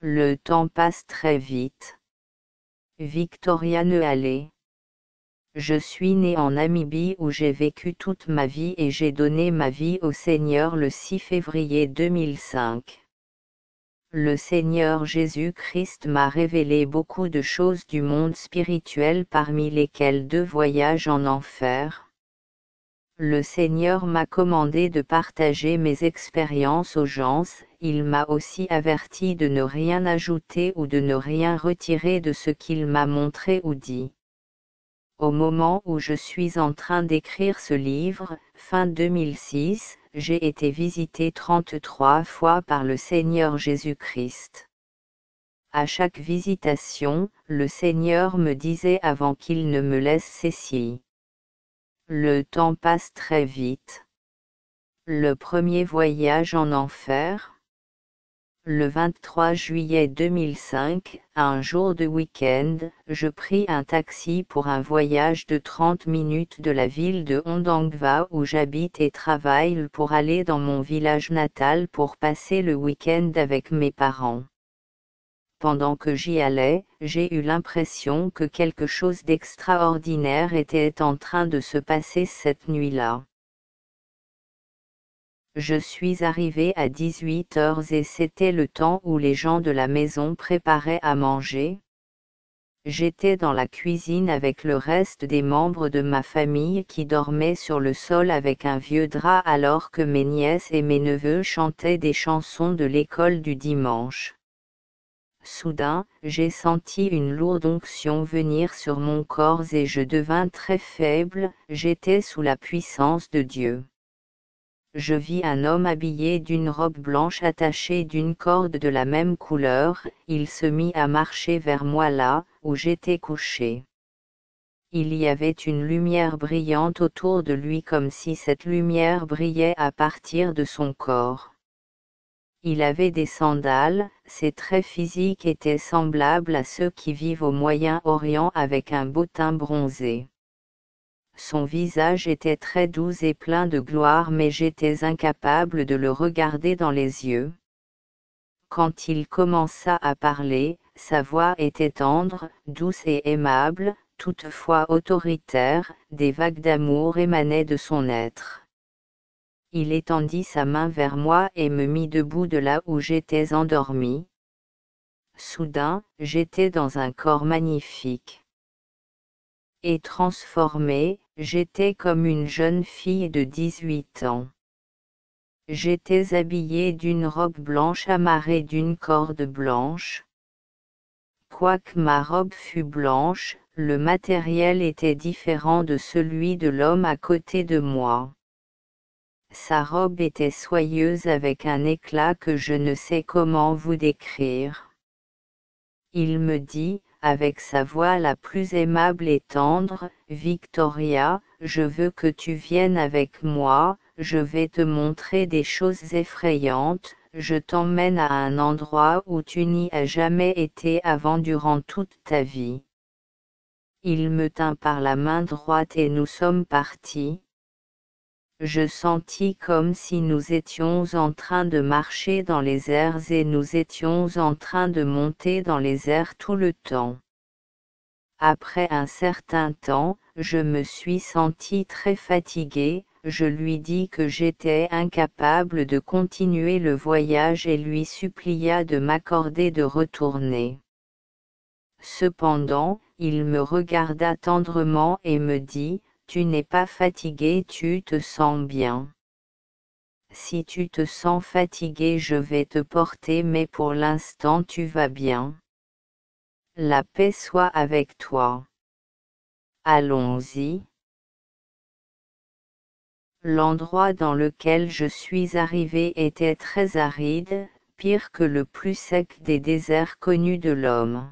Le temps passe très vite. Victoria Nehalé. Je suis née en Namibie où j'ai vécu toute ma vie et j'ai donné ma vie au Seigneur le 6 février 2005. Le Seigneur Jésus-Christ m'a révélé beaucoup de choses du monde spirituel, parmi lesquelles 2 voyages en enfer. Le Seigneur m'a commandé de partager mes expériences aux gens, il m'a aussi averti de ne rien ajouter ou de ne rien retirer de ce qu'il m'a montré ou dit. Au moment où je suis en train d'écrire ce livre, fin 2006, j'ai été visité 33 fois par le Seigneur Jésus-Christ. À chaque visitation, le Seigneur me disait avant qu'il ne me laisse Cécile. Le temps passe très vite. Le premier voyage en enfer. Le 23 juillet 2005, un jour de week-end, je pris un taxi pour un voyage de 30 minutes de la ville de Ondangva où j'habite et travaille pour aller dans mon village natal pour passer le week-end avec mes parents. Pendant que j'y allais, j'ai eu l'impression que quelque chose d'extraordinaire était en train de se passer cette nuit-là. Je suis arrivée à 18h et c'était le temps où les gens de la maison préparaient à manger. J'étais dans la cuisine avec le reste des membres de ma famille qui dormaient sur le sol avec un vieux drap alors que mes nièces et mes neveux chantaient des chansons de l'école du dimanche. Soudain, j'ai senti une lourde onction venir sur mon corps et je devins très faible, j'étais sous la puissance de Dieu. Je vis un homme habillé d'une robe blanche attachée d'une corde de la même couleur, il se mit à marcher vers moi là, où j'étais couché. Il y avait une lumière brillante autour de lui comme si cette lumière brillait à partir de son corps. Il avait des sandales, ses traits physiques étaient semblables à ceux qui vivent au Moyen-Orient avec un beau teint bronzé. Son visage était très doux et plein de gloire mais j'étais incapable de le regarder dans les yeux. Quand il commença à parler, sa voix était tendre, douce et aimable, toutefois autoritaire, des vagues d'amour émanaient de son être. Il étendit sa main vers moi et me mit debout de là où j'étais endormi. Soudain, j'étais dans un corps magnifique. Et transformée, j'étais comme une jeune fille de 18 ans. J'étais habillée d'une robe blanche amarrée d'une corde blanche. Quoique ma robe fût blanche, le matériel était différent de celui de l'homme à côté de moi. Sa robe était soyeuse avec un éclat que je ne sais comment vous décrire. Il me dit, avec sa voix la plus aimable et tendre, « Victoria, je veux que tu viennes avec moi, je vais te montrer des choses effrayantes, je t'emmène à un endroit où tu n'y as jamais été avant durant toute ta vie. » Il me tint par la main droite et nous sommes partis. Je sentis comme si nous étions en train de marcher dans les airs et nous étions en train de monter dans les airs tout le temps. Après un certain temps, je me suis sentie très fatiguée, je lui dis que j'étais incapable de continuer le voyage et lui supplia de m'accorder de retourner. Cependant, il me regarda tendrement et me dit, « Tu n'es pas fatigué, tu te sens bien. Si tu te sens fatigué, je vais te porter, mais pour l'instant tu vas bien. La paix soit avec toi. Allons-y. » L'endroit dans lequel je suis arrivé était très aride, pire que le plus sec des déserts connus de l'homme.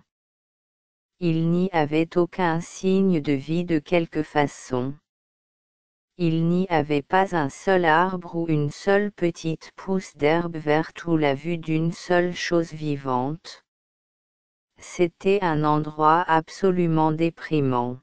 Il n'y avait aucun signe de vie de quelque façon. Il n'y avait pas un seul arbre ou une seule petite pousse d'herbe verte ou la vue d'une seule chose vivante. C'était un endroit absolument déprimant.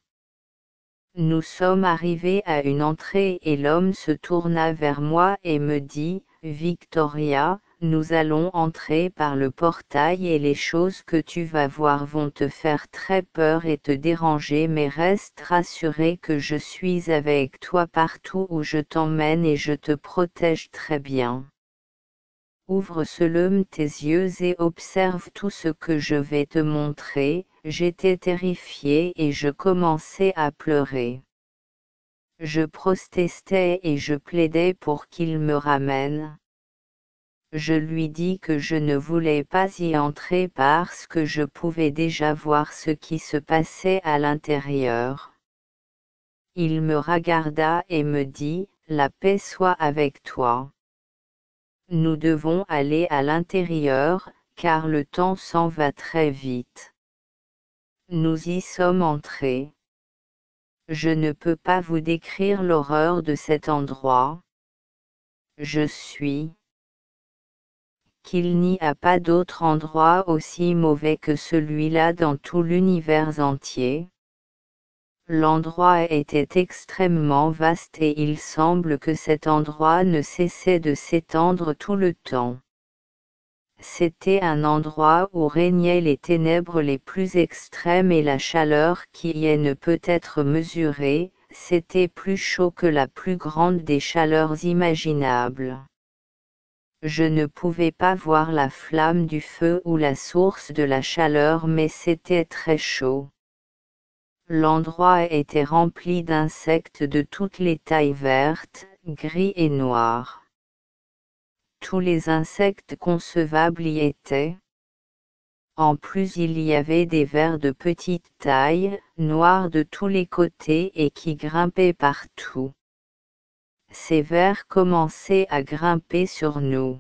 Nous sommes arrivés à une entrée et l'homme se tourna vers moi et me dit, « Victoria, nous allons entrer par le portail et les choses que tu vas voir vont te faire très peur et te déranger, mais reste rassuré que je suis avec toi partout où je t'emmène et je te protège très bien. Ouvre seulement tes yeux et observe tout ce que je vais te montrer. J'étais terrifiée et je commençais à pleurer. Je protestais et je plaidais pour qu'il me ramène. Je lui dis que je ne voulais pas y entrer parce que je pouvais déjà voir ce qui se passait à l'intérieur. Il me regarda et me dit, « La paix soit avec toi. Nous devons aller à l'intérieur, car le temps s'en va très vite. » Nous y sommes entrés. Je ne peux pas vous décrire l'horreur de cet endroit. Je suis qu'il n'y a pas d'autre endroit aussi mauvais que celui-là dans tout l'univers entier. L'endroit était extrêmement vaste et il semble que cet endroit ne cessait de s'étendre tout le temps. C'était un endroit où régnaient les ténèbres les plus extrêmes et la chaleur qui y est ne peut être mesurée, c'était plus chaud que la plus grande des chaleurs imaginables. Je ne pouvais pas voir la flamme du feu ou la source de la chaleur, mais c'était très chaud. L'endroit était rempli d'insectes de toutes les tailles, vertes, gris et noirs. Tous les insectes concevables y étaient. En plus, il y avait des vers de petite taille, noirs de tous les côtés et qui grimpaient partout. Ces vers commençaient à grimper sur nous.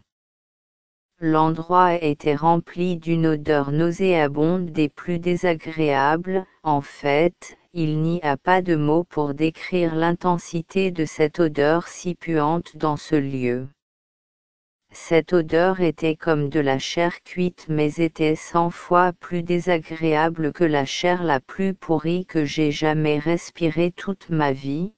L'endroit était rempli d'une odeur nauséabonde des plus désagréables. En fait, il n'y a pas de mots pour décrire l'intensité de cette odeur si puante dans ce lieu. Cette odeur était comme de la chair cuite, mais était 100 fois plus désagréable que la chair la plus pourrie que j'ai jamais respirée toute ma vie.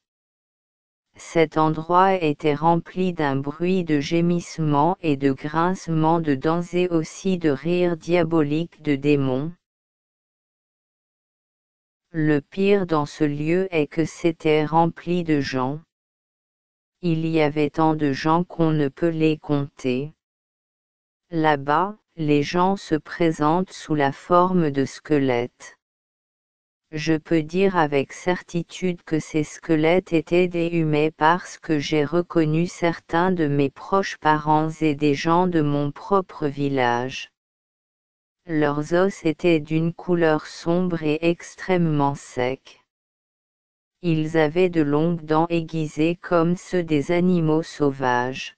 Cet endroit était rempli d'un bruit de gémissements et de grincements de dents et aussi de rires diaboliques de démons. Le pire dans ce lieu est que c'était rempli de gens. Il y avait tant de gens qu'on ne peut les compter. Là-bas, les gens se présentent sous la forme de squelettes. Je peux dire avec certitude que ces squelettes étaient des humains parce que j'ai reconnu certains de mes proches parents et des gens de mon propre village. Leurs os étaient d'une couleur sombre et extrêmement secs. Ils avaient de longues dents aiguisées comme ceux des animaux sauvages.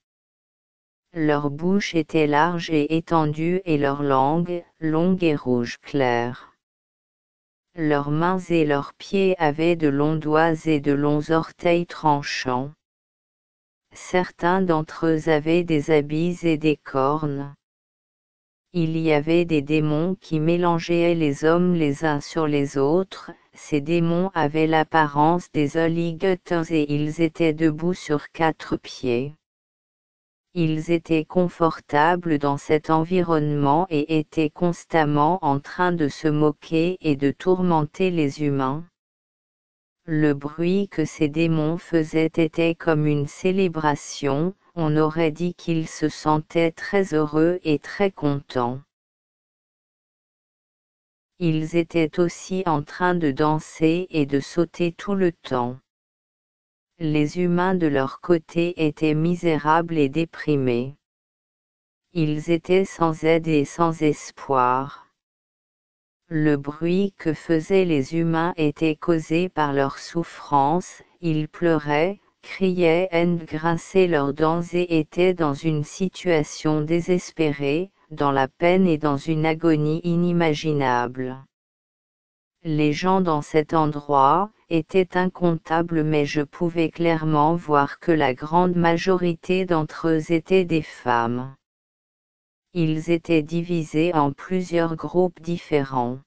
Leur bouche était large et étendue et leur langue, longue et rouge clair. Leurs mains et leurs pieds avaient de longs doigts et de longs orteils tranchants. Certains d'entre eux avaient des habits et des cornes. Il y avait des démons qui mélangeaient les hommes les uns sur les autres. Ces démons avaient l'apparence des alligators et ils étaient debout sur 4 pieds. Ils étaient confortables dans cet environnement et étaient constamment en train de se moquer et de tourmenter les humains. Le bruit que ces démons faisaient était comme une célébration, on aurait dit qu'ils se sentaient très heureux et très contents. Ils étaient aussi en train de danser et de sauter tout le temps. Les humains de leur côté étaient misérables et déprimés. Ils étaient sans aide et sans espoir. Le bruit que faisaient les humains était causé par leur souffrance, ils pleuraient, criaient et grinçaient leurs dents et étaient dans une situation désespérée, dans la peine et dans une agonie inimaginable. Les gens dans cet endroit étaient incomptables, mais je pouvais clairement voir que la grande majorité d'entre eux étaient des femmes. Ils étaient divisés en plusieurs groupes différents.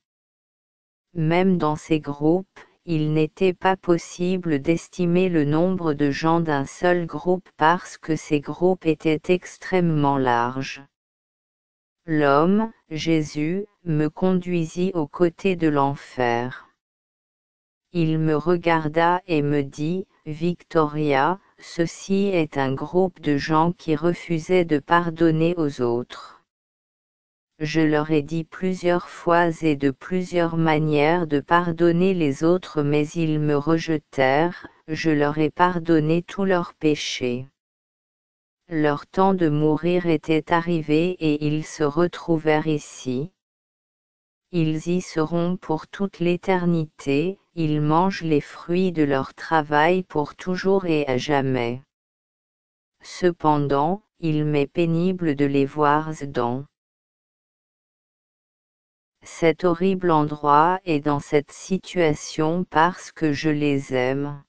Même dans ces groupes, il n'était pas possible d'estimer le nombre de gens d'un seul groupe parce que ces groupes étaient extrêmement larges. L'homme, Jésus, me conduisit aux côtés de l'enfer. Il me regarda et me dit, Victoria, ceci est un groupe de gens qui refusaient de pardonner aux autres. Je leur ai dit plusieurs fois et de plusieurs manières de pardonner les autres mais ils me rejetèrent, je leur ai pardonné tous leurs péchés. Leur temps de mourir était arrivé et ils se retrouvèrent ici. Ils y seront pour toute l'éternité, ils mangent les fruits de leur travail pour toujours et à jamais. Cependant, il m'est pénible de les voir dans cet horrible endroit et dans cette situation parce que je les aime.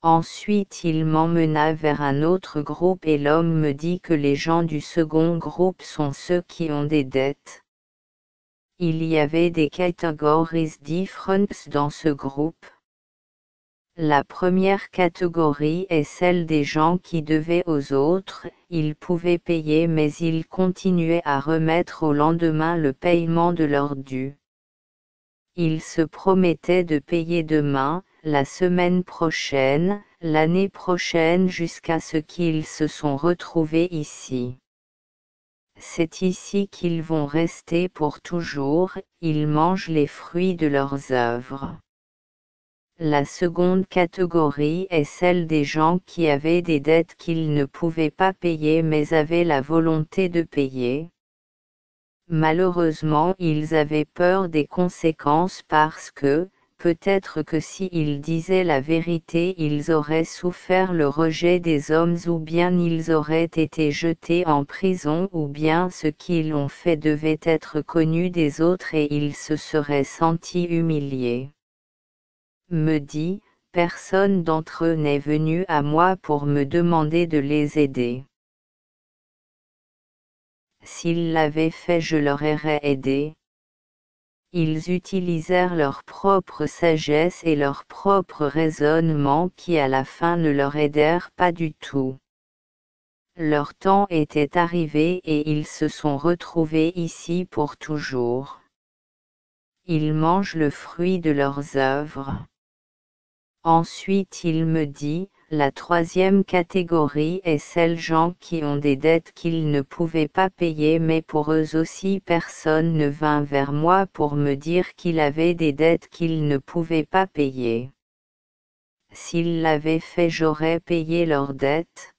Ensuite il m'emmena vers un autre groupe et l'homme me dit que les gens du second groupe sont ceux qui ont des dettes. Il y avait des catégories différentes dans ce groupe. La première catégorie est celle des gens qui devaient aux autres, ils pouvaient payer mais ils continuaient à remettre au lendemain le paiement de leurs dus. Ils se promettaient de payer demain, la semaine prochaine, l'année prochaine jusqu'à ce qu'ils se sont retrouvés ici. C'est ici qu'ils vont rester pour toujours, ils mangent les fruits de leurs œuvres. La seconde catégorie est celle des gens qui avaient des dettes qu'ils ne pouvaient pas payer mais avaient la volonté de payer. Malheureusement ils avaient peur des conséquences parce que, peut-être que s'ils disaient la vérité ils auraient souffert le rejet des hommes ou bien ils auraient été jetés en prison ou bien ce qu'ils ont fait devait être connu des autres et ils se seraient sentis humiliés. Me dit, personne d'entre eux n'est venu à moi pour me demander de les aider. S'ils l'avaient fait je leur aurais aidé. Ils utilisèrent leur propre sagesse et leur propre raisonnement qui à la fin ne leur aidèrent pas du tout. Leur temps était arrivé et ils se sont retrouvés ici pour toujours. Ils mangent le fruit de leurs œuvres. Ensuite il me dit, la troisième catégorie est celle gens qui ont des dettes qu'ils ne pouvaient pas payer mais pour eux aussi personne ne vint vers moi pour me dire qu'il avait des dettes qu'ils ne pouvaient pas payer. S'ils l'avaient fait j'aurais payé leurs dettes.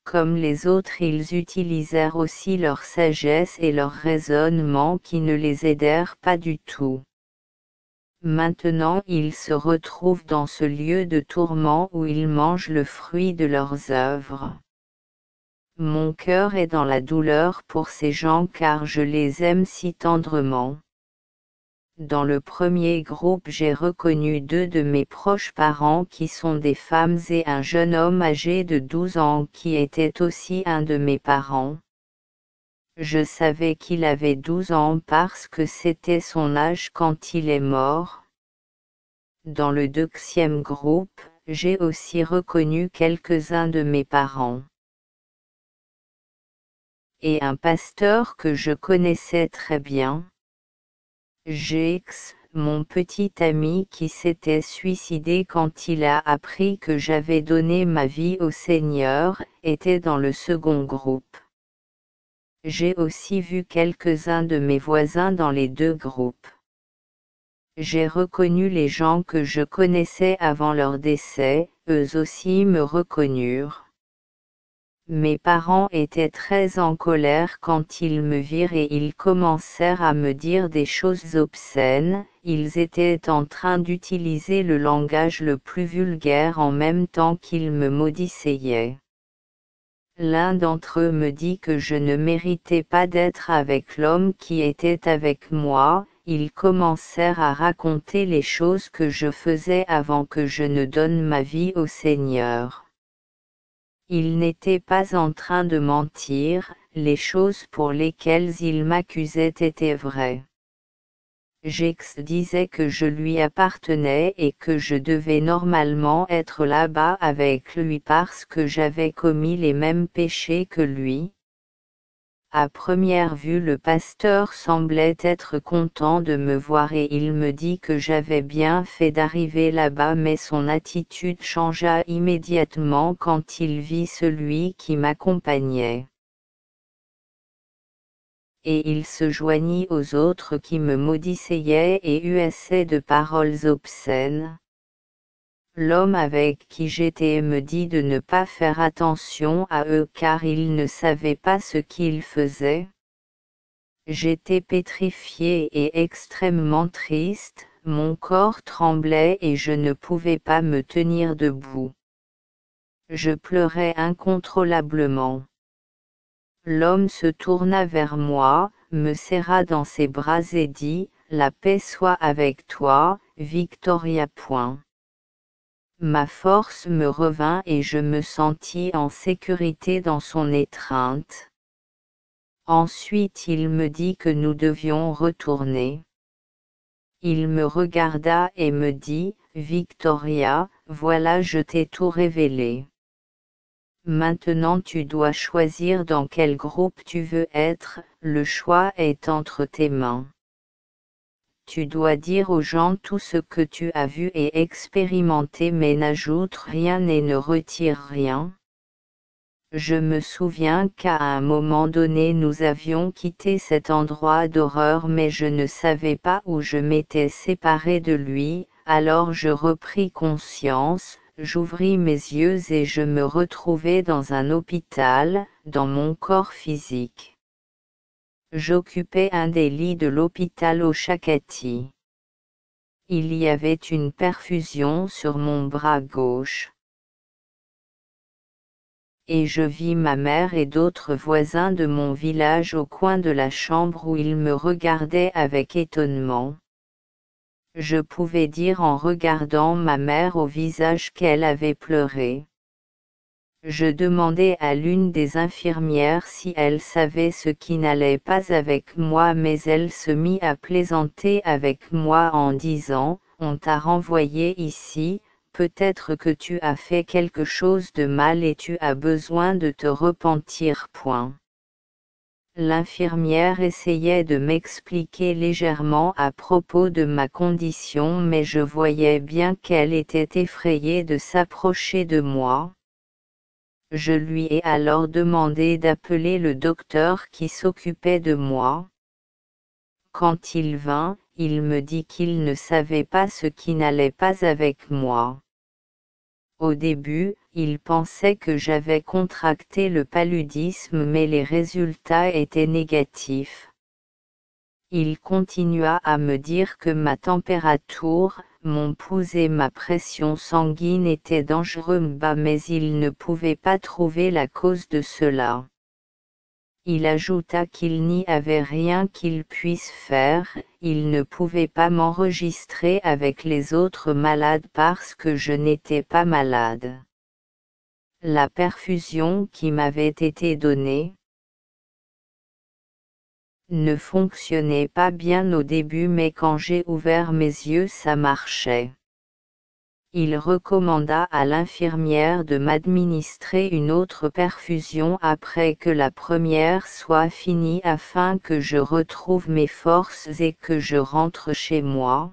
Comme les autres ils utilisèrent aussi leur sagesse et leur raisonnement qui ne les aidèrent pas du tout. Maintenant ils se retrouvent dans ce lieu de tourment où ils mangent le fruit de leurs œuvres. Mon cœur est dans la douleur pour ces gens car je les aime si tendrement. Dans le premier groupe j'ai reconnu deux de mes proches parents qui sont des femmes et un jeune homme âgé de 12 ans qui était aussi un de mes parents. Je savais qu'il avait 12 ans parce que c'était son âge quand il est mort. Dans le deuxième groupe, j'ai aussi reconnu quelques-uns de mes parents. Et un pasteur que je connaissais très bien. Jx, mon petit ami qui s'était suicidé quand il a appris que j'avais donné ma vie au Seigneur, était dans le second groupe. J'ai aussi vu quelques-uns de mes voisins dans les deux groupes. J'ai reconnu les gens que je connaissais avant leur décès, eux aussi me reconnurent. Mes parents étaient très en colère quand ils me virent et ils commencèrent à me dire des choses obscènes, ils étaient en train d'utiliser le langage le plus vulgaire en même temps qu'ils me maudissaient. L'un d'entre eux me dit que je ne méritais pas d'être avec l'homme qui était avec moi. Ils commencèrent à raconter les choses que je faisais avant que je ne donne ma vie au Seigneur. Ils n'étaient pas en train de mentir, les choses pour lesquelles ils m'accusaient étaient vraies. Jex disait que je lui appartenais et que je devais normalement être là-bas avec lui parce que j'avais commis les mêmes péchés que lui. À première vue, le pasteur semblait être content de me voir et il me dit que j'avais bien fait d'arriver là-bas, mais son attitude changea immédiatement quand il vit celui qui m'accompagnait. Et il se joignit aux autres qui me maudissaient et huaissaient de paroles obscènes. L'homme avec qui j'étais me dit de ne pas faire attention à eux car ils ne savaient pas ce qu'ils faisaient. J'étais pétrifié et extrêmement triste, mon corps tremblait et je ne pouvais pas me tenir debout. Je pleurais incontrôlablement. L'homme se tourna vers moi, me serra dans ses bras et dit, « La paix soit avec toi, Victoria. » Ma force me revint et je me sentis en sécurité dans son étreinte. Ensuite il me dit que nous devions retourner. Il me regarda et me dit, « Victoria, voilà, je t'ai tout révélé. Maintenant tu dois choisir dans quel groupe tu veux être, le choix est entre tes mains. Tu dois dire aux gens tout ce que tu as vu et expérimenté mais n'ajoute rien et ne retire rien. » Je me souviens qu'à un moment donné nous avions quitté cet endroit d'horreur mais je ne savais pas où je m'étais séparé de lui, alors je repris conscience. J'ouvris mes yeux et je me retrouvais dans un hôpital, dans mon corps physique. J'occupais un des lits de l'hôpital au Shakati. Il y avait une perfusion sur mon bras gauche. Et je vis ma mère et d'autres voisins de mon village au coin de la chambre où ils me regardaient avec étonnement. Je pouvais dire en regardant ma mère au visage qu'elle avait pleuré. Je demandai à l'une des infirmières si elle savait ce qui n'allait pas avec moi mais elle se mit à plaisanter avec moi en disant, « On t'a renvoyé ici, peut-être que tu as fait quelque chose de mal et tu as besoin de te repentir. » L'infirmière essayait de m'expliquer légèrement à propos de ma condition mais je voyais bien qu'elle était effrayée de s'approcher de moi. Je lui ai alors demandé d'appeler le docteur qui s'occupait de moi. Quand il vint, il me dit qu'il ne savait pas ce qui n'allait pas avec moi. Au début, il pensait que j'avais contracté le paludisme mais les résultats étaient négatifs. Il continua à me dire que ma température, mon pouls et ma pression sanguine étaient dangereux bas mais il ne pouvait pas trouver la cause de cela. Il ajouta qu'il n'y avait rien qu'il puisse faire, il ne pouvait pas m'enregistrer avec les autres malades parce que je n'étais pas malade. La perfusion qui m'avait été donnée ne fonctionnait pas bien au début mais quand j'ai ouvert mes yeux ça marchait. Il recommanda à l'infirmière de m'administrer une autre perfusion après que la première soit finie afin que je retrouve mes forces et que je rentre chez moi.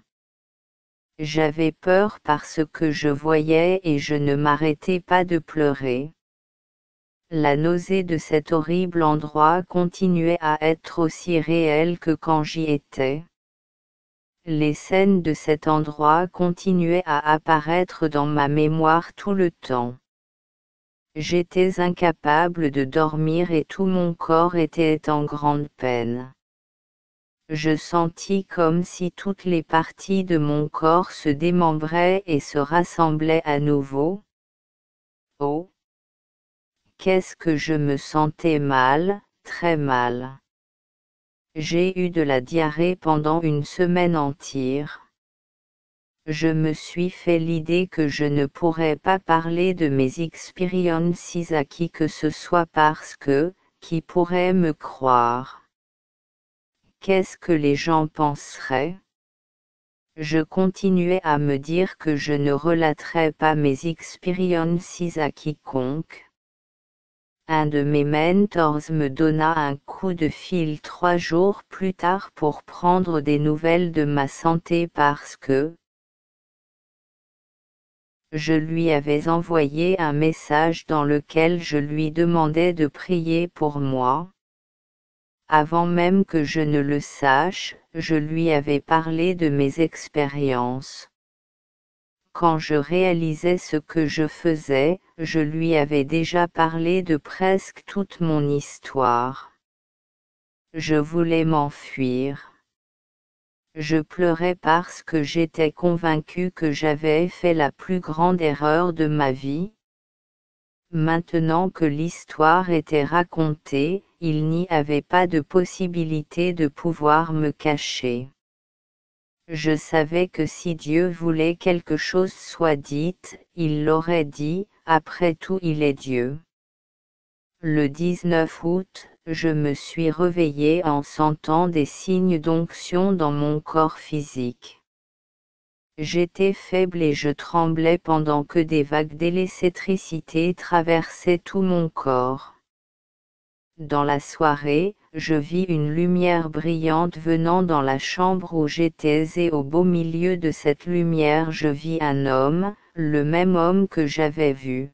J'avais peur parce que je voyais et je ne m'arrêtais pas de pleurer. La nausée de cet horrible endroit continuait à être aussi réelle que quand j'y étais. Les scènes de cet endroit continuaient à apparaître dans ma mémoire tout le temps. J'étais incapable de dormir et tout mon corps était en grande peine. Je sentis comme si toutes les parties de mon corps se démembraient et se rassemblaient à nouveau. Oh! Qu'est-ce que je me sentais mal, très mal. J'ai eu de la diarrhée pendant une semaine entière. Je me suis fait l'idée que je ne pourrais pas parler de mes expériences à qui que ce soit parce que, qui pourrait me croire? Qu'est-ce que les gens penseraient? Je continuais à me dire que je ne relaterais pas mes expériences à quiconque. Un de mes mentors me donna un coup de fil 3 jours plus tard pour prendre des nouvelles de ma santé parce que je lui avais envoyé un message dans lequel je lui demandais de prier pour moi. Avant même que je ne le sache, je lui avais parlé de mes expériences. Quand je réalisais ce que je faisais, je lui avais déjà parlé de presque toute mon histoire. Je voulais m'enfuir. Je pleurais parce que j'étais convaincu que j'avais fait la plus grande erreur de ma vie. Maintenant que l'histoire était racontée, il n'y avait pas de possibilité de pouvoir me cacher. Je savais que si Dieu voulait quelque chose soit dite, il l'aurait dit, après tout il est Dieu. Le 19 août, je me suis réveillé en sentant des signes d'onction dans mon corps physique. J'étais faible et je tremblais pendant que des vagues d'électricité traversaient tout mon corps. Dans la soirée, je vis une lumière brillante venant dans la chambre où j'étais et au beau milieu de cette lumière je vis un homme, le même homme que j'avais vu.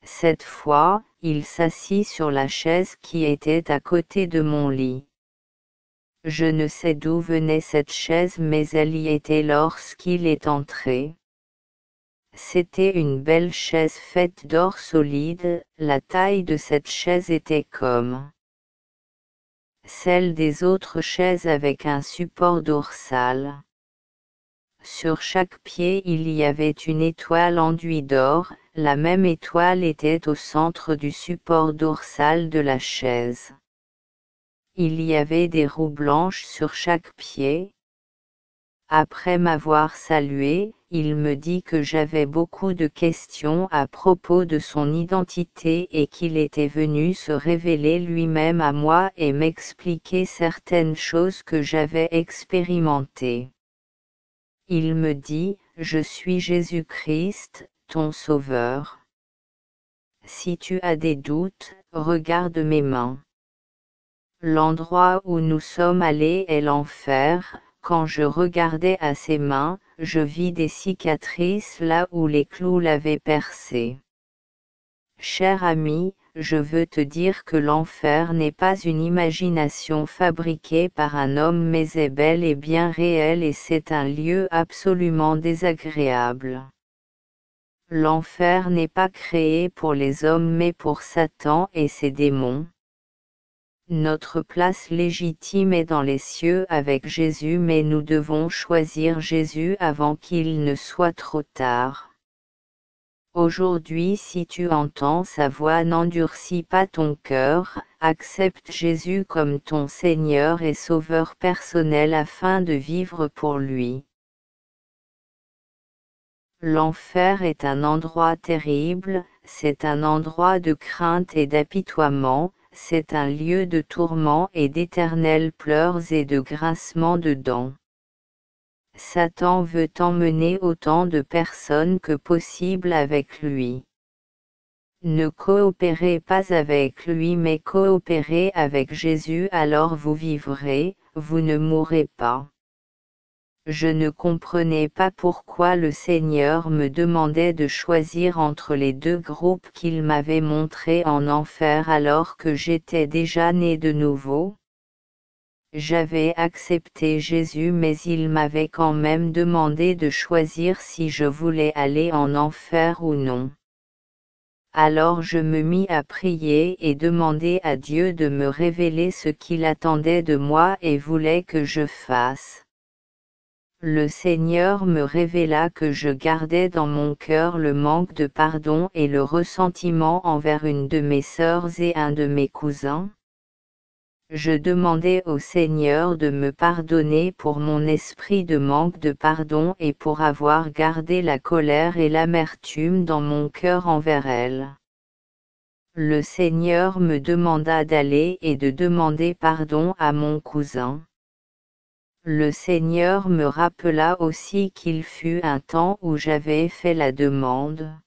Cette fois, il s'assit sur la chaise qui était à côté de mon lit. Je ne sais d'où venait cette chaise mais elle y était lorsqu'il est entré. C'était une belle chaise faite d'or solide, la taille de cette chaise était comme celle des autres chaises avec un support dorsal. Sur chaque pied il y avait une étoile enduite d'or, la même étoile était au centre du support dorsal de la chaise. Il y avait des roues blanches sur chaque pied. Après m'avoir salué, il me dit que j'avais beaucoup de questions à propos de son identité et qu'il était venu se révéler lui-même à moi et m'expliquer certaines choses que j'avais expérimentées. Il me dit, je suis Jésus-Christ, ton Sauveur. Si tu as des doutes, regarde mes mains. L'endroit où nous sommes allés est l'enfer. Quand je regardais à ses mains, je vis des cicatrices là où les clous l'avaient percé. Cher ami, je veux te dire que l'enfer n'est pas une imagination fabriquée par un homme mais est bel et bien réel et c'est un lieu absolument désagréable. L'enfer n'est pas créé pour les hommes mais pour Satan et ses démons. Notre place légitime est dans les cieux avec Jésus mais nous devons choisir Jésus avant qu'il ne soit trop tard. Aujourd'hui si tu entends sa voix n'endurcis pas ton cœur, accepte Jésus comme ton Seigneur et Sauveur personnel afin de vivre pour lui. L'enfer est un endroit terrible, c'est un endroit de crainte et d'apitoiement, c'est un lieu de tourments et d'éternels pleurs et de grincements de dents. Satan veut emmener autant de personnes que possible avec lui. Ne coopérez pas avec lui mais coopérez avec Jésus alors vous vivrez, vous ne mourrez pas. Je ne comprenais pas pourquoi le Seigneur me demandait de choisir entre les deux groupes qu'il m'avait montrés en enfer alors que j'étais déjà né de nouveau. J'avais accepté Jésus mais il m'avait quand même demandé de choisir si je voulais aller en enfer ou non. Alors je me mis à prier et demander à Dieu de me révéler ce qu'il attendait de moi et voulait que je fasse. Le Seigneur me révéla que je gardais dans mon cœur le manque de pardon et le ressentiment envers une de mes sœurs et un de mes cousins. Je demandais au Seigneur de me pardonner pour mon esprit de manque de pardon et pour avoir gardé la colère et l'amertume dans mon cœur envers elle. Le Seigneur me demanda d'aller et de demander pardon à mon cousin. Le Seigneur me rappela aussi qu'il fut un temps où j'avais fait la demande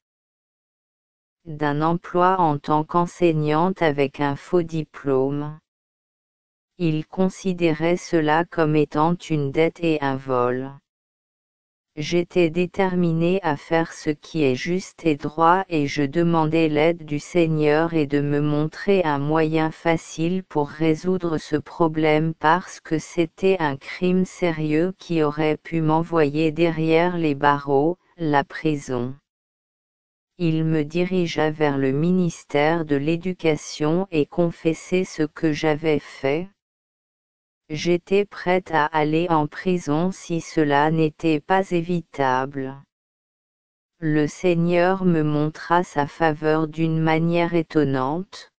d'un emploi en tant qu'enseignante avec un faux diplôme. Il considérait cela comme étant une dette et un vol. J'étais déterminée à faire ce qui est juste et droit et je demandais l'aide du Seigneur et de me montrer un moyen facile pour résoudre ce problème parce que c'était un crime sérieux qui aurait pu m'envoyer derrière les barreaux, la prison. Il me dirigea vers le ministère de l'Éducation et confessait ce que j'avais fait. J'étais prête à aller en prison si cela n'était pas évitable. Le Seigneur me montra sa faveur d'une manière étonnante.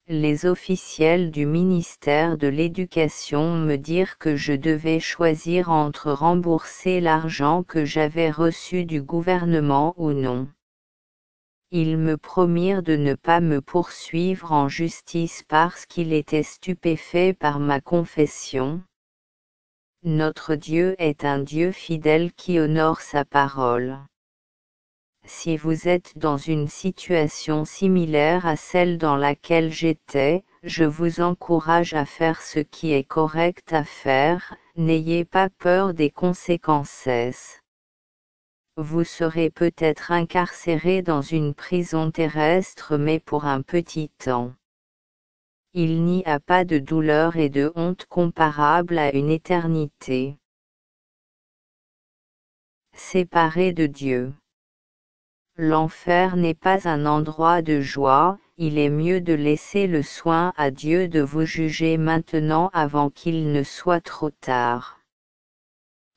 Les officiels du ministère de l'Éducation me dirent que je devais choisir entre rembourser l'argent que j'avais reçu du gouvernement ou non. Ils me promirent de ne pas me poursuivre en justice parce qu'ils étaient stupéfaits par ma confession. Notre Dieu est un Dieu fidèle qui honore sa parole. Si vous êtes dans une situation similaire à celle dans laquelle j'étais, je vous encourage à faire ce qui est correct à faire, n'ayez pas peur des conséquences. Vous serez peut-être incarcéré dans une prison terrestre mais pour un petit temps. Il n'y a pas de douleur et de honte comparable à une éternité séparée de Dieu. L'enfer n'est pas un endroit de joie, il est mieux de laisser le soin à Dieu de vous juger maintenant avant qu'il ne soit trop tard.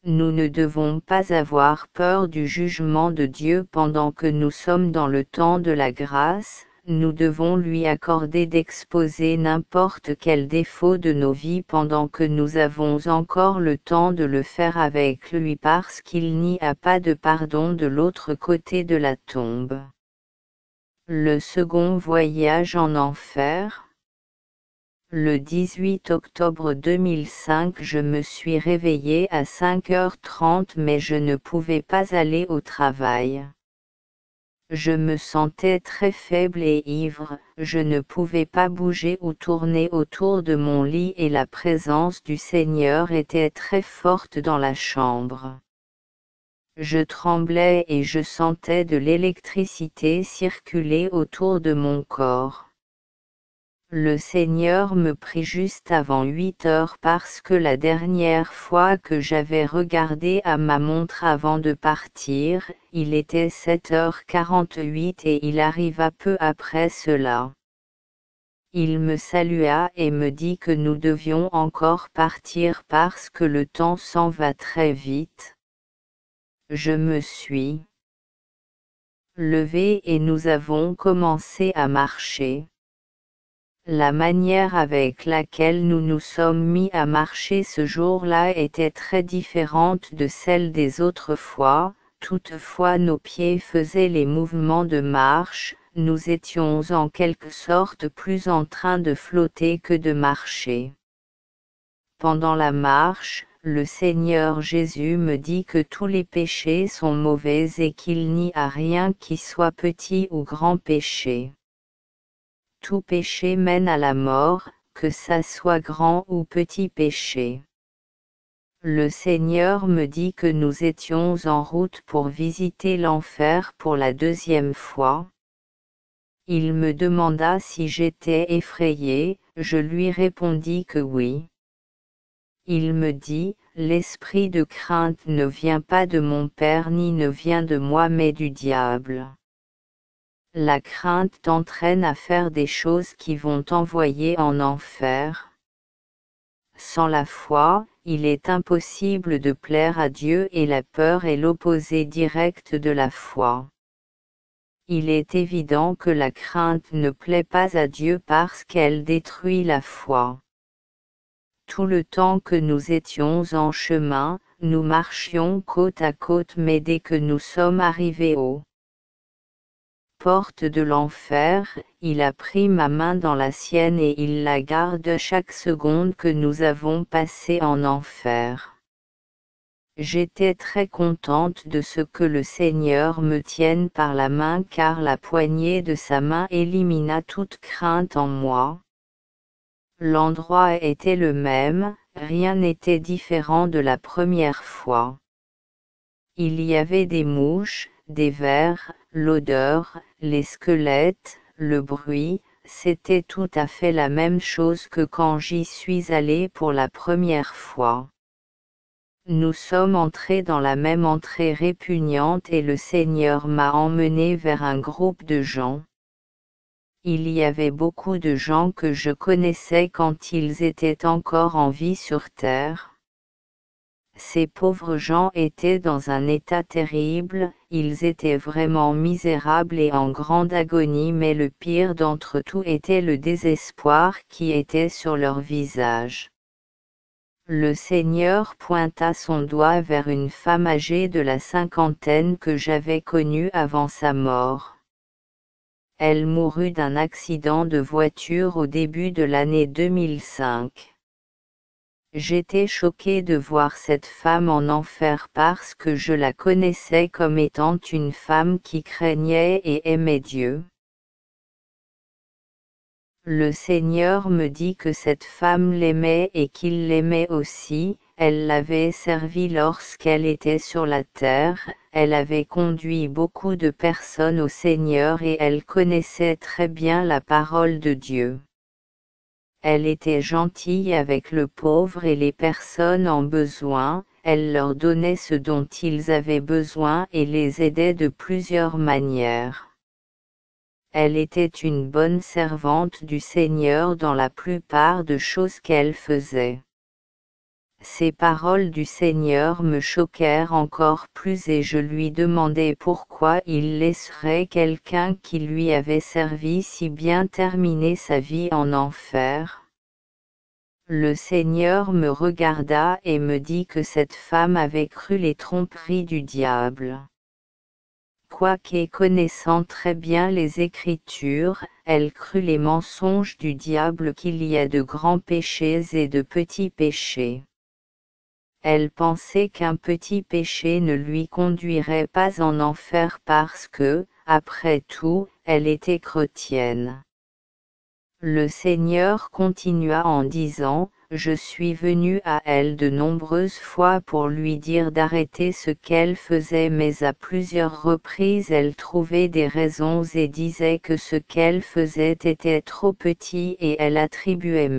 Nous ne devons pas avoir peur du jugement de Dieu pendant que nous sommes dans le temps de la grâce, nous devons lui accorder d'exposer n'importe quel défaut de nos vies pendant que nous avons encore le temps de le faire avec lui parce qu'il n'y a pas de pardon de l'autre côté de la tombe. Le second voyage en enfer. Le 18 octobre 2005 je me suis réveillée à 5h30 mais je ne pouvais pas aller au travail. Je me sentais très faible et ivre, je ne pouvais pas bouger ou tourner autour de mon lit et la présence du Seigneur était très forte dans la chambre. Je tremblais et je sentais de l'électricité circuler autour de mon corps. Le Seigneur me prit juste avant 8 heures parce que la dernière fois que j'avais regardé à ma montre avant de partir, il était 7h48 et il arriva peu après cela. Il me salua et me dit que nous devions encore partir parce que le temps s'en va très vite. Je me suis levée et nous avons commencé à marcher. La manière avec laquelle nous nous sommes mis à marcher ce jour-là était très différente de celle des autres fois, toutefois nos pieds faisaient les mouvements de marche, nous étions en quelque sorte plus en train de flotter que de marcher. Pendant la marche, le Seigneur Jésus me dit que tous les péchés sont mauvais et qu'il n'y a rien qui soit petit ou grand péché. Tout péché mène à la mort, que ça soit grand ou petit péché. Le Seigneur me dit que nous étions en route pour visiter l'enfer pour la deuxième fois. Il me demanda si j'étais effrayée, je lui répondis que oui. Il me dit, l'esprit de crainte ne vient pas de mon Père ni ne vient de moi mais du diable. La crainte t'entraîne à faire des choses qui vont t'envoyer en enfer. Sans la foi, il est impossible de plaire à Dieu et la peur est l'opposé direct de la foi. Il est évident que la crainte ne plaît pas à Dieu parce qu'elle détruit la foi. Tout le temps que nous étions en chemin, nous marchions côte à côte mais dès que nous sommes arrivés au portes de l'enfer, il a pris ma main dans la sienne et il la garde chaque seconde que nous avons passée en enfer. J'étais très contente de ce que le Seigneur me tienne par la main car la poignée de sa main élimina toute crainte en moi. L'endroit était le même, rien n'était différent de la première fois. Il y avait des mouches, des vers, l'odeur, les squelettes, le bruit, c'était tout à fait la même chose que quand j'y suis allée pour la première fois. Nous sommes entrés dans la même entrée répugnante et le Seigneur m'a emmené vers un groupe de gens. Il y avait beaucoup de gens que je connaissais quand ils étaient encore en vie sur terre. Ces pauvres gens étaient dans un état terrible, ils étaient vraiment misérables et en grande agonie, mais le pire d'entre tout était le désespoir qui était sur leur visage. Le Seigneur pointa son doigt vers une femme âgée de la cinquantaine que j'avais connue avant sa mort. Elle mourut d'un accident de voiture au début de l'année 2005. J'étais choquée de voir cette femme en enfer parce que je la connaissais comme étant une femme qui craignait et aimait Dieu. Le Seigneur me dit que cette femme l'aimait et qu'il l'aimait aussi, elle l'avait servi lorsqu'elle était sur la terre, elle avait conduit beaucoup de personnes au Seigneur et elle connaissait très bien la parole de Dieu. Elle était gentille avec le pauvre et les personnes en besoin, elle leur donnait ce dont ils avaient besoin et les aidait de plusieurs manières. Elle était une bonne servante du Seigneur dans la plupart des choses qu'elle faisait. Ces paroles du Seigneur me choquèrent encore plus et je lui demandai pourquoi il laisserait quelqu'un qui lui avait servi si bien terminer sa vie en enfer. Le Seigneur me regarda et me dit que cette femme avait cru les tromperies du diable. Quoique connaissant très bien les Écritures, elle crut les mensonges du diable qu'il y a de grands péchés et de petits péchés. Elle pensait qu'un petit péché ne lui conduirait pas en enfer parce que, après tout, elle était chrétienne. Le Seigneur continua en disant, je suis venu à elle de nombreuses fois pour lui dire d'arrêter ce qu'elle faisait mais à plusieurs reprises elle trouvait des raisons et disait que ce qu'elle faisait était trop petit et elle attribuait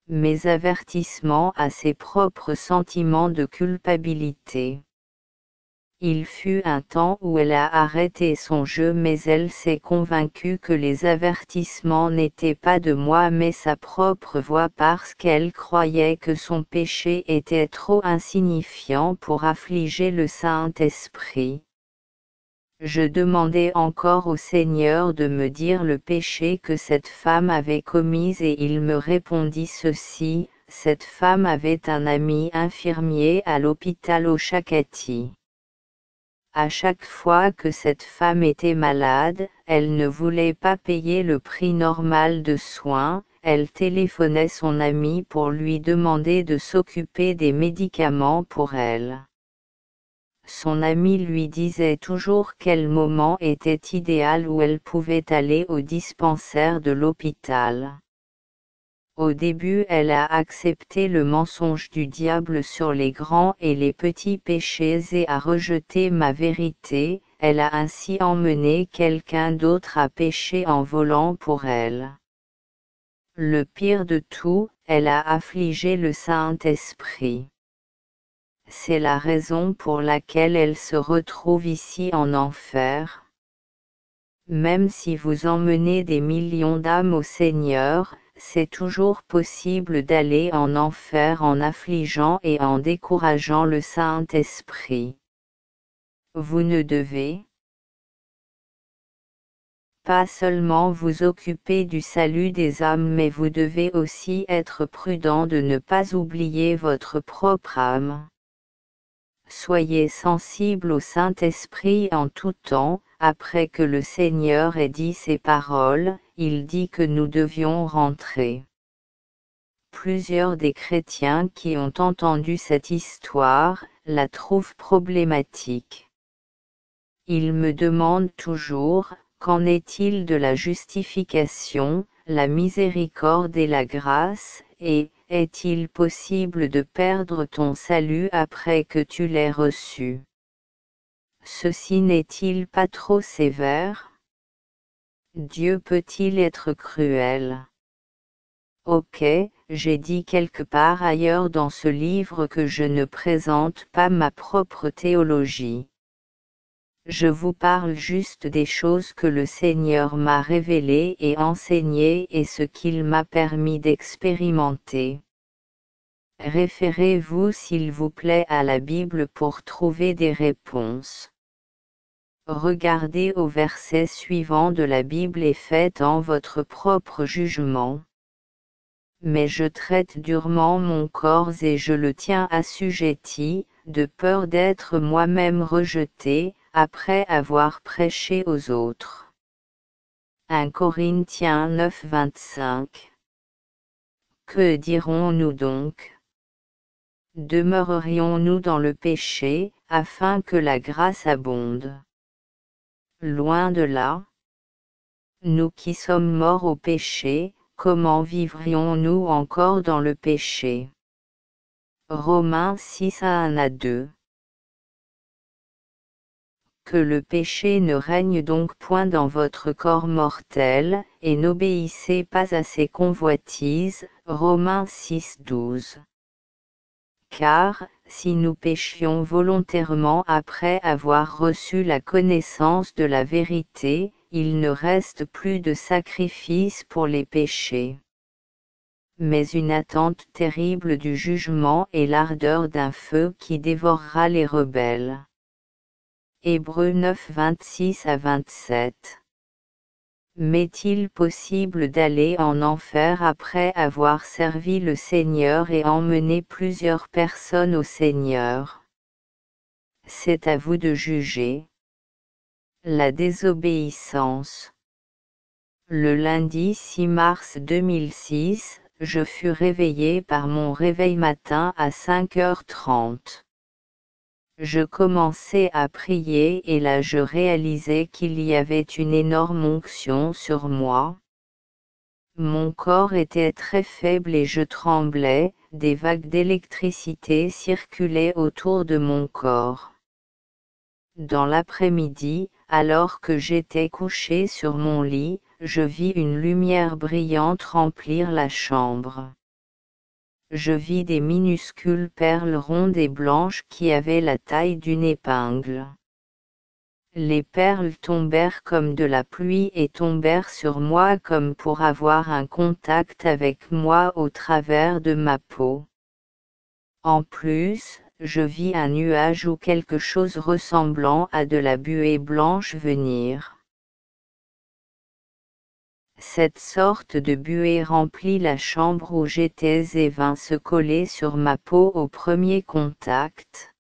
mes avertissements à ses propres sentiments de culpabilité. Il fut un temps où elle a arrêté son jeu mais elle s'est convaincue que les avertissements n'étaient pas de moi mais sa propre voix parce qu'elle croyait que son péché était trop insignifiant pour affliger le Saint-Esprit. Je demandai encore au Seigneur de me dire le péché que cette femme avait commis et il me répondit ceci, cette femme avait un ami infirmier à l'hôpital Oshakati. À chaque fois que cette femme était malade, elle ne voulait pas payer le prix normal de soins, elle téléphonait son ami pour lui demander de s'occuper des médicaments pour elle. Son ami lui disait toujours quel moment était idéal où elle pouvait aller au dispensaire de l'hôpital. Au début elle a accepté le mensonge du diable sur les grands et les petits péchés et a rejeté ma vérité, elle a ainsi emmené quelqu'un d'autre à pécher en volant pour elle. Le pire de tout, elle a affligé le Saint-Esprit. C'est la raison pour laquelle elle se retrouve ici en enfer. Même si vous emmenez des millions d'âmes au Seigneur, c'est toujours possible d'aller en enfer en affligeant et en décourageant le Saint-Esprit. Vous ne devez pas seulement vous occuper du salut des âmes mais vous devez aussi être prudent de ne pas oublier votre propre âme. Soyez sensibles au Saint-Esprit en tout temps. Après que le Seigneur ait dit ces paroles, il dit que nous devions rentrer. Plusieurs des chrétiens qui ont entendu cette histoire la trouvent problématique. Ils me demandent toujours, qu'en est-il de la justification, la miséricorde et la grâce, et est-il possible de perdre ton salut après que tu l'aies reçu? Ceci n'est-il pas trop sévère? Dieu peut-il être cruel? Ok, j'ai dit quelque part ailleurs dans ce livre que je ne présente pas ma propre théologie. Je vous parle juste des choses que le Seigneur m'a révélées et enseignées et ce qu'il m'a permis d'expérimenter. Référez-vous s'il vous plaît à la Bible pour trouver des réponses. Regardez au verset suivant de la Bible et faites en votre propre jugement. Mais je traite durement mon corps et je le tiens assujetti, de peur d'être moi-même rejeté, après avoir prêché aux autres. 1 Corinthiens 9, 25. Que dirons-nous donc? Demeurerions-nous dans le péché, afin que la grâce abonde? Loin de là. Nous qui sommes morts au péché, comment vivrions-nous encore dans le péché? Romains 6, 1 à 2. Que le péché ne règne donc point dans votre corps mortel, et n'obéissez pas à ses convoitises. Romains 6, 12. Car, si nous péchions volontairement après avoir reçu la connaissance de la vérité, il ne reste plus de sacrifice pour les péchés, mais une attente terrible du jugement et l'ardeur d'un feu qui dévorera les rebelles. Hébreux 9, 26 à 27. M'est-il possible d'aller en enfer après avoir servi le Seigneur et emmené plusieurs personnes au Seigneur? C'est à vous de juger. La désobéissance. Le lundi 6 mars 2006, je fus réveillé par mon réveil matin à 5h30. Je commençais à prier et là je réalisais qu'il y avait une énorme onction sur moi. Mon corps était très faible et je tremblais, des vagues d'électricité circulaient autour de mon corps. Dans l'après-midi, alors que j'étais couché sur mon lit, je vis une lumière brillante remplir la chambre. Je vis des minuscules perles rondes et blanches qui avaient la taille d'une épingle. Les perles tombèrent comme de la pluie et tombèrent sur moi comme pour avoir un contact avec moi au travers de ma peau. En plus, je vis un nuage ou quelque chose ressemblant à de la buée blanche venir. Cette sorte de buée remplit la chambre où j'étais et vint se coller sur ma peau au premier contact.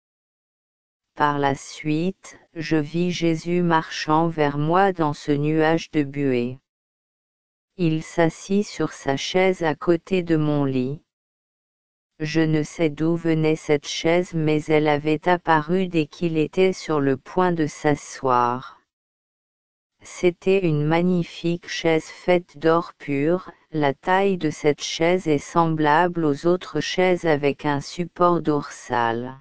Par la suite, je vis Jésus marchant vers moi dans ce nuage de buée. Il s'assit sur sa chaise à côté de mon lit. Je ne sais d'où venait cette chaise mais elle avait apparu dès qu'il était sur le point de s'asseoir. C'était une magnifique chaise faite d'or pur, la taille de cette chaise est semblable aux autres chaises avec un support dorsal.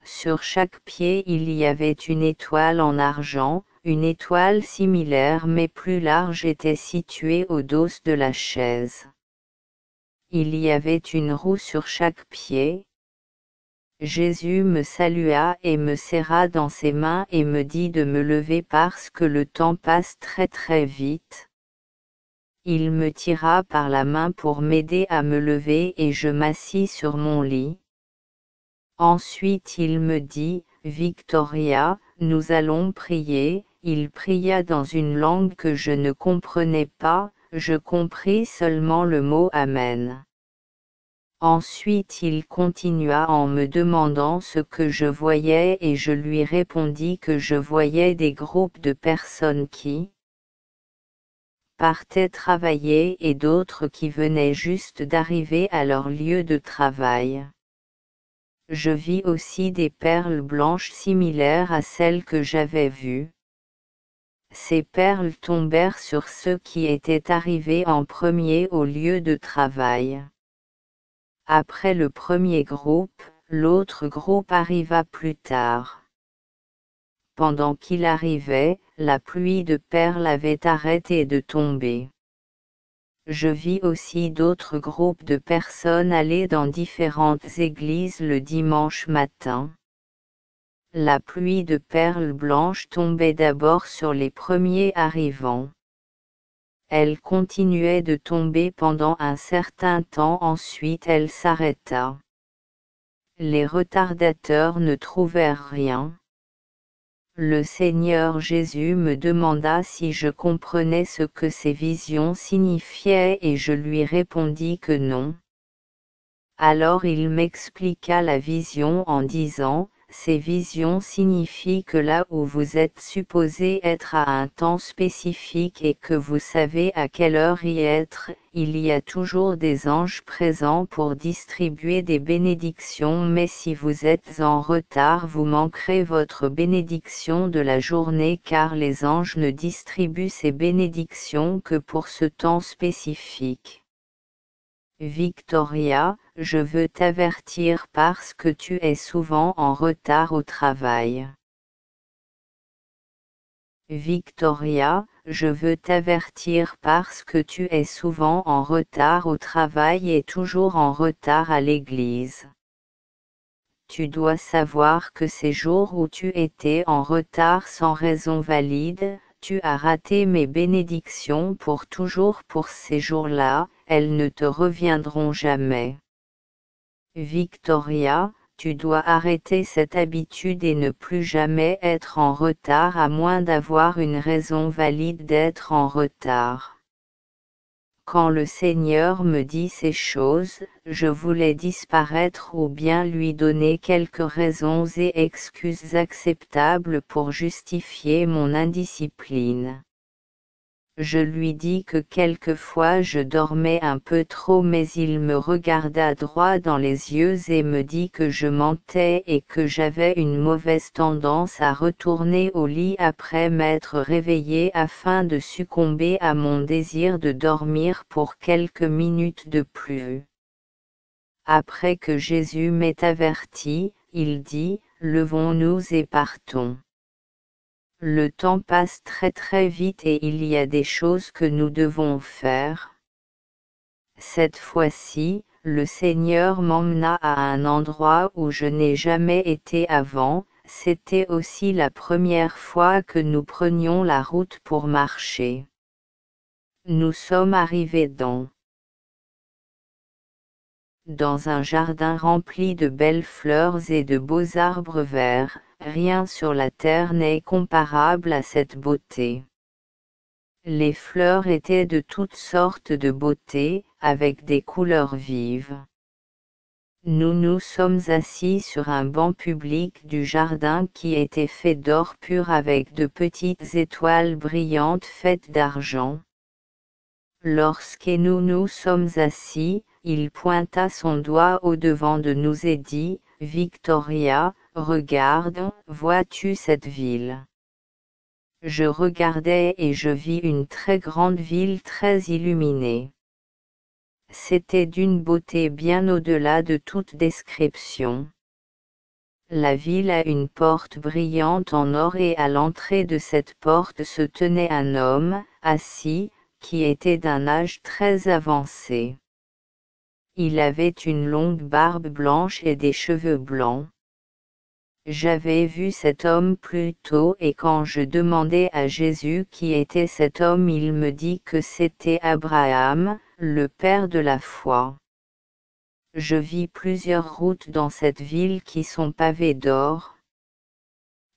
Sur chaque pied il y avait une étoile en argent, une étoile similaire mais plus large était située au dos de la chaise. Il y avait une roue sur chaque pied. Jésus me salua et me serra dans ses mains et me dit de me lever parce que le temps passe très très vite. Il me tira par la main pour m'aider à me lever et je m'assis sur mon lit. Ensuite il me dit, Victoria, nous allons prier. Il pria dans une langue que je ne comprenais pas, je compris seulement le mot Amen. Ensuite il continua en me demandant ce que je voyais et je lui répondis que je voyais des groupes de personnes qui partaient travailler et d'autres qui venaient juste d'arriver à leur lieu de travail. Je vis aussi des perles blanches similaires à celles que j'avais vues. Ces perles tombèrent sur ceux qui étaient arrivés en premier au lieu de travail. Après le premier groupe, l'autre groupe arriva plus tard. Pendant qu'il arrivait, la pluie de perles avait arrêté de tomber. Je vis aussi d'autres groupes de personnes aller dans différentes églises le dimanche matin. La pluie de perles blanches tombait d'abord sur les premiers arrivants. Elle continuait de tomber pendant un certain temps, ensuite elle s'arrêta. Les retardateurs ne trouvèrent rien. Le Seigneur Jésus me demanda si je comprenais ce que ces visions signifiaient et je lui répondis que non. Alors il m'expliqua la vision en disant, ces visions signifient que là où vous êtes supposé être à un temps spécifique et que vous savez à quelle heure y être, il y a toujours des anges présents pour distribuer des bénédictions, mais si vous êtes en retard vous manquerez votre bénédiction de la journée car les anges ne distribuent ces bénédictions que pour ce temps spécifique. Victoria, je veux t'avertir parce que tu es souvent en retard au travail. Victoria, je veux t'avertir parce que tu es souvent en retard au travail et toujours en retard à l'église. Tu dois savoir que ces jours où tu étais en retard sans raison valide, tu as raté mes bénédictions pour toujours pour ces jours-là, elles ne te reviendront jamais. Victoria, tu dois arrêter cette habitude et ne plus jamais être en retard à moins d'avoir une raison valide d'être en retard. Quand le Seigneur me dit ces choses, je voulais disparaître ou bien lui donner quelques raisons et excuses acceptables pour justifier mon indiscipline. Je lui dis que quelquefois je dormais un peu trop mais il me regarda droit dans les yeux et me dit que je mentais et que j'avais une mauvaise tendance à retourner au lit après m'être réveillé afin de succomber à mon désir de dormir pour quelques minutes de plus. Après que Jésus m'ait averti, il dit, « Levons-nous et partons. » Le temps passe très très vite et il y a des choses que nous devons faire. Cette fois-ci, le Seigneur m'emmena à un endroit où je n'ai jamais été avant, c'était aussi la première fois que nous prenions la route pour marcher. Nous sommes arrivés dans un jardin rempli de belles fleurs et de beaux arbres verts. Rien sur la terre n'est comparable à cette beauté. Les fleurs étaient de toutes sortes de beautés, avec des couleurs vives. Nous nous sommes assis sur un banc public du jardin qui était fait d'or pur avec de petites étoiles brillantes faites d'argent. Lorsque nous nous sommes assis, il pointa son doigt au-devant de nous et dit, « Victoria, regarde, vois-tu cette ville ?» Je regardai et je vis une très grande ville très illuminée. C'était d'une beauté bien au-delà de toute description. La ville a une porte brillante en or et à l'entrée de cette porte se tenait un homme, assis, qui était d'un âge très avancé. Il avait une longue barbe blanche et des cheveux blancs. J'avais vu cet homme plus tôt et quand je demandai à Jésus qui était cet homme, il me dit que c'était Abraham, le père de la foi. Je vis plusieurs routes dans cette ville qui sont pavées d'or.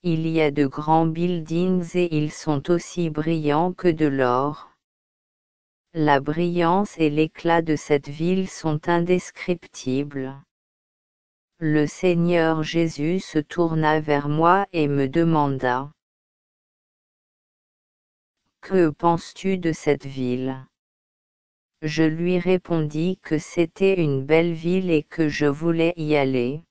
Il y a de grands buildings et ils sont aussi brillants que de l'or. La brillance et l'éclat de cette ville sont indescriptibles. Le Seigneur Jésus se tourna vers moi et me demanda: « Que penses-tu de cette ville ? » Je lui répondis que c'était une belle ville et que je voulais y aller.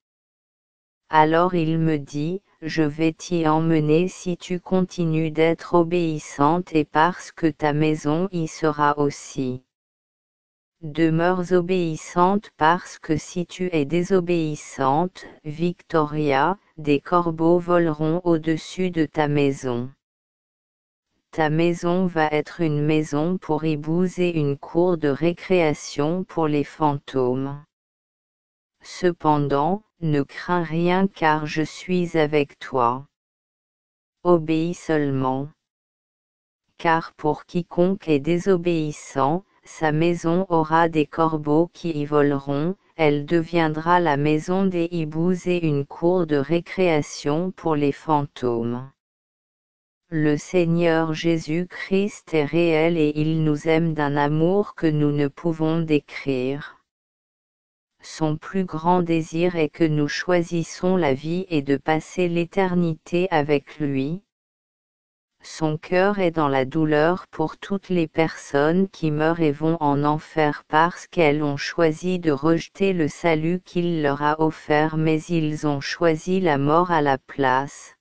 Alors il me dit: « Je vais t'y emmener si tu continues d'être obéissante et parce que ta maison y sera aussi. Demeure obéissante parce que si tu es désobéissante, Victoria, des corbeaux voleront au-dessus de ta maison. Ta maison va être une maison pour hiboux et une cour de récréation pour les fantômes. Cependant, ne crains rien car je suis avec toi. Obéis seulement. Car pour quiconque est désobéissant, sa maison aura des corbeaux qui y voleront, elle deviendra la maison des hiboux et une cour de récréation pour les fantômes. Le Seigneur Jésus-Christ est réel et il nous aime d'un amour que nous ne pouvons décrire. Son plus grand désir est que nous choisissions la vie et de passer l'éternité avec lui. Son cœur est dans la douleur pour toutes les personnes qui meurent et vont en enfer parce qu'elles ont choisi de rejeter le salut qu'il leur a offert mais ils ont choisi la mort à la place.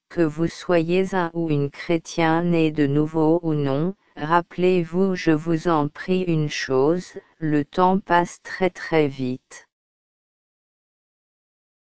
Que vous soyez un ou une chrétien né de nouveau ou non, rappelez-vous, je vous en prie, une chose, le temps passe très très vite.